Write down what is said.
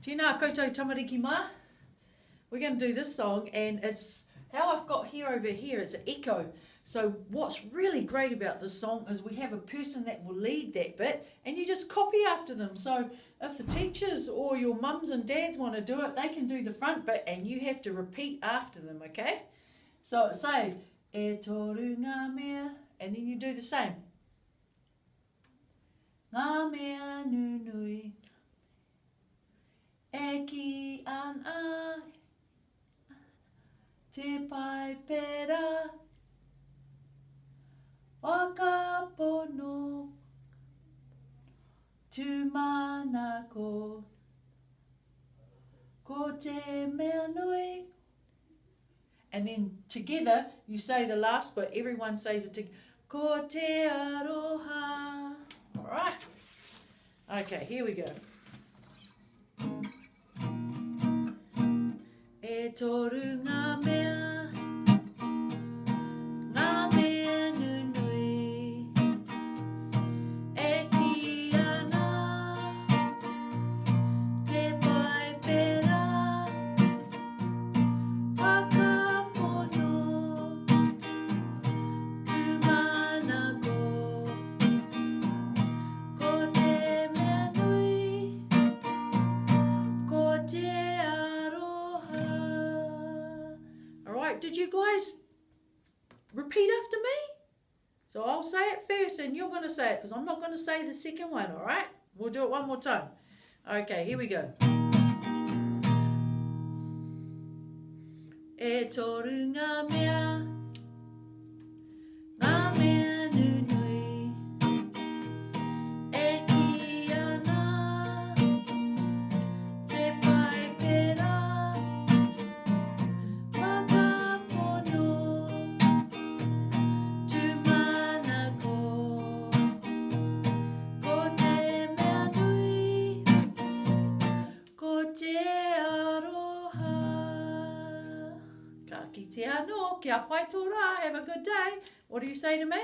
Tēnā koutou tamariki mā. We're going to do this song, and it's how I've got here over here. It's an echo. So what's really great about this song is we have a person that will lead that bit, and you just copy after them. So if the teachers or your mums and dads want to do it, they can do the front bit, and you have to repeat after them, okay? So it says, e toru ngā mea, and then you do the same. Ngā mea nunui, e ki ana, te pai pera, wakapono, tu manako, ko te mea nui. And then together you say the last bit, everyone says it together. Ko te aroha. Alright? Okay, here we go. E toru ngā mea, ngā mea nunui, e ki ana, te pai pera, wakapono, tu manako, ko te mea nui, ko te aroha. Alright, did you guys repeat after me? So I'll say it first and you're going to say it, because I'm not going to say the second one, alright? We'll do it one more time. Okay, here we go. E toru ngā mea, ngā mea nunui, e ki ana, te pai pera, wakapono, tu manako, ko te mea nui, ko te aroha. Ka kite anō, kia pai tō rā, have a good day. What do you say to me?